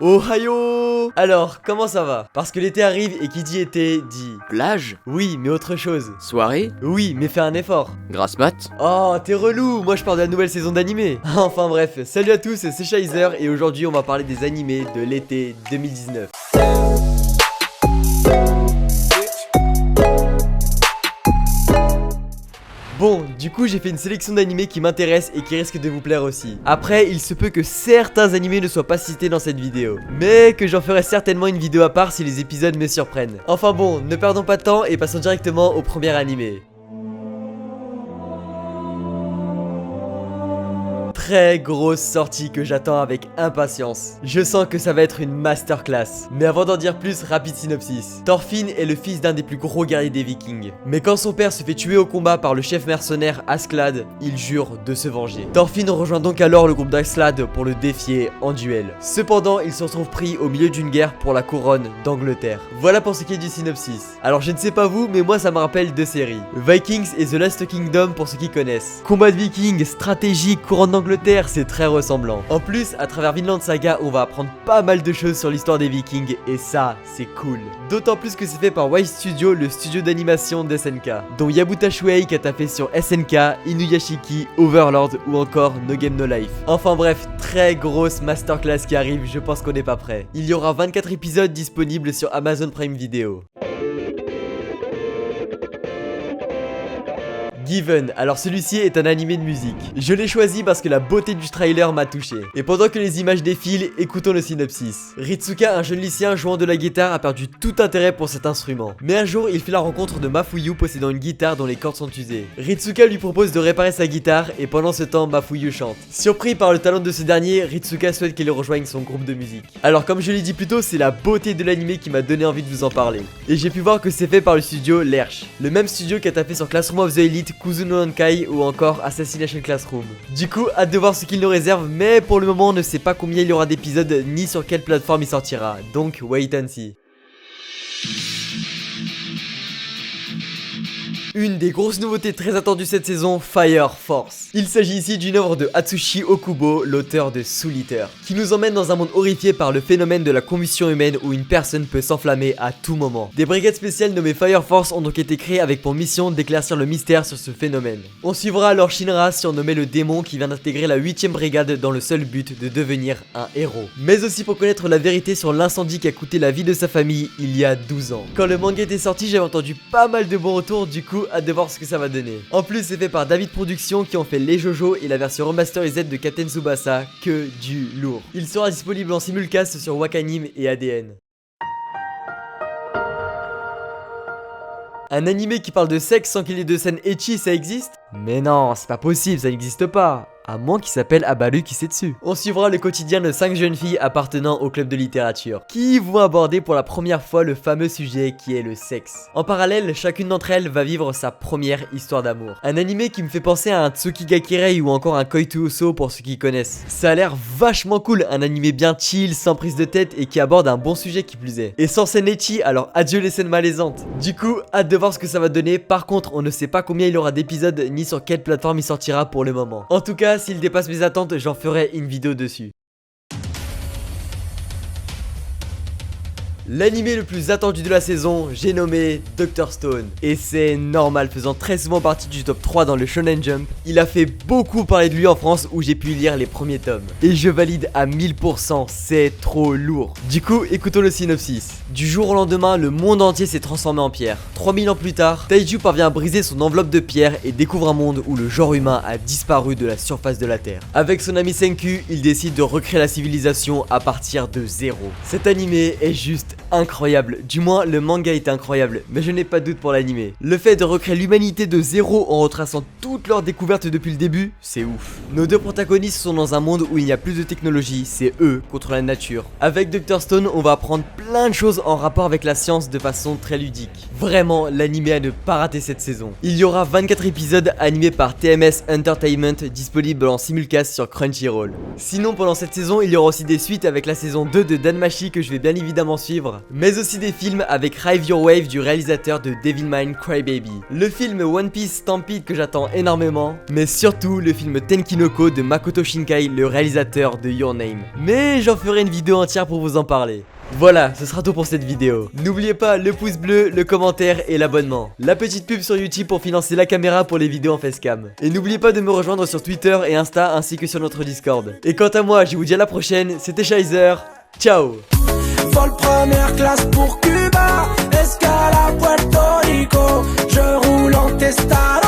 Ohio! Alors, comment ça va? Parce que l'été arrive et qui dit été dit... Plage? Oui, mais autre chose. Soirée? Oui, mais fais un effort. Grasse mat? Oh, t'es relou! Moi je parle de la nouvelle saison d'animé. Enfin bref, salut à tous, c'est Shizer et aujourd'hui on va parler des animés de l'été 2019. Bon, du coup j'ai fait une sélection d'animés qui m'intéressent et qui risquent de vous plaire aussi. Après, il se peut que certains animés ne soient pas cités dans cette vidéo, mais que j'en ferai certainement une vidéo à part si les épisodes me surprennent. Enfin bon, ne perdons pas de temps et passons directement au premier animé. Très grosse sortie que j'attends avec impatience. Je sens que ça va être une masterclass. Mais avant d'en dire plus, rapide synopsis. Thorfinn est le fils d'un des plus gros guerriers des Vikings. Mais quand son père se fait tuer au combat par le chef mercenaire Askeladd, il jure de se venger. Thorfinn rejoint donc alors le groupe d'Askeladd pour le défier en duel. Cependant, il se retrouve pris au milieu d'une guerre pour la couronne d'Angleterre. Voilà pour ce qui est du synopsis. Alors je ne sais pas vous, mais moi ça me rappelle deux séries. Vikings et The Last Kingdom pour ceux qui connaissent. Combat de Vikings, stratégie, couronne d'Angleterre, c'est très ressemblant. En plus, à travers Vinland Saga, on va apprendre pas mal de choses sur l'histoire des Vikings et ça, c'est cool. D'autant plus que c'est fait par Wise Studio, le studio d'animation d'SNK, dont Yabuta Shuei qui a taffé sur SNK, Inuyashiki, Overlord ou encore No Game No Life. Enfin bref, très grosse masterclass qui arrive, je pense qu'on n'est pas prêt. Il y aura 24 épisodes disponibles sur Amazon Prime Video. Given, alors celui-ci est un animé de musique. Je l'ai choisi parce que la beauté du trailer m'a touché. Et pendant que les images défilent, écoutons le synopsis. Ritsuka, un jeune lycéen jouant de la guitare, a perdu tout intérêt pour cet instrument. Mais un jour, il fait la rencontre de Mafuyu possédant une guitare dont les cordes sont usées. Ritsuka lui propose de réparer sa guitare et pendant ce temps, Mafuyu chante. Surpris par le talent de ce dernier, Ritsuka souhaite qu'il rejoigne son groupe de musique. Alors comme je l'ai dit plus tôt, c'est la beauté de l'animé qui m'a donné envie de vous en parler. Et j'ai pu voir que c'est fait par le studio Lerche, le même studio qui a taffé sur Classroom of the Elite, Kuzuno Nankai ou encore Assassination Classroom. Du coup, hâte de voir ce qu'il nous réserve, mais pour le moment on ne sait pas combien il y aura d'épisodes ni sur quelle plateforme il sortira, donc wait and see. Une des grosses nouveautés très attendues cette saison, Fire Force. Il s'agit ici d'une œuvre de Atsushi Okubo, l'auteur de Soul Eater, qui nous emmène dans un monde horrifié par le phénomène de la combustion humaine où une personne peut s'enflammer à tout moment. Des brigades spéciales nommées Fire Force ont donc été créées avec pour mission d'éclaircir le mystère sur ce phénomène. On suivra alors Shinra, surnommé le démon, qui vient d'intégrer la 8ème brigade dans le seul but de devenir un héros. Mais aussi pour connaître la vérité sur l'incendie qui a coûté la vie de sa famille il y a 12 ans. Quand le manga était sorti, j'avais entendu pas mal de bons retours, du coup hâte de voir ce que ça va donner. En plus c'est fait par David Productions qui ont fait les JoJo et la version remasterisée de Captain Tsubasa, que du lourd. Il sera disponible en simulcast sur Wakanim et ADN. Un animé qui parle de sexe sans qu'il y ait de scène ecchi, ça existe? Mais non, c'est pas possible, ça n'existe pas. À moins qu'il s'appelle Abalu Kisetsu. On suivra le quotidien de 5 jeunes filles appartenant au club de littérature, qui vont aborder pour la première fois le fameux sujet qui est le sexe. En parallèle, chacune d'entre elles va vivre sa première histoire d'amour. Un animé qui me fait penser à un Tsukigakirei ou encore un Koitu Oso pour ceux qui connaissent. Ça a l'air vachement cool, un animé bien chill, sans prise de tête et qui aborde un bon sujet qui plus est. Et sans scène ecchi, alors adieu les scènes malaisantes. Du coup, hâte de voir ce que ça va donner. Par contre, on ne sait pas combien il y aura d'épisodes ni sur quelle plateforme il sortira pour le moment. En tout cas, s'il dépasse mes attentes, j'en ferai une vidéo dessus. L'animé le plus attendu de la saison, j'ai nommé Dr Stone. Et c'est normal, faisant très souvent partie du top 3 dans le Shonen Jump. Il a fait beaucoup parler de lui en France où j'ai pu lire les premiers tomes. Et je valide à 1000%, c'est trop lourd. Du coup, écoutons le synopsis. Du jour au lendemain, le monde entier s'est transformé en pierre. 3000 ans plus tard, Taiju parvient à briser son enveloppe de pierre et découvre un monde où le genre humain a disparu de la surface de la Terre. Avec son ami Senku, il décide de recréer la civilisation à partir de zéro. Cet animé est juste incroyable, du moins le manga est incroyable, mais je n'ai pas de doute pour l'animé. Le fait de recréer l'humanité de zéro en retraçant toutes leurs découvertes depuis le début, c'est ouf. Nos deux protagonistes sont dans un monde où il n'y a plus de technologie, c'est eux contre la nature. Avec Dr Stone, on va apprendre plein de choses en rapport avec la science de façon très ludique. Vraiment, l'animé à ne pas rater cette saison. Il y aura 24 épisodes animés par TMS Entertainment, disponibles en simulcast sur Crunchyroll. Sinon, pendant cette saison, il y aura aussi des suites avec la saison 2 de Danmachi que je vais bien évidemment suivre. mais aussi des films avec Ride Your Wave du réalisateur de Devilman Crybaby, le film One Piece Stampede que j'attends énormément, mais surtout le film Tenkinoko de Makoto Shinkai, le réalisateur de Your Name. Mais j'en ferai une vidéo entière pour vous en parler. Voilà, ce sera tout pour cette vidéo. N'oubliez pas le pouce bleu, le commentaire et l'abonnement. La petite pub sur YouTube pour financer la caméra pour les vidéos en facecam. Et n'oubliez pas de me rejoindre sur Twitter et Insta ainsi que sur notre Discord. Et quant à moi, je vous dis à la prochaine, c'était Shizer. Ciao. Vol première classe pour Cuba, escale à Puerto Rico, je roule en Tesla.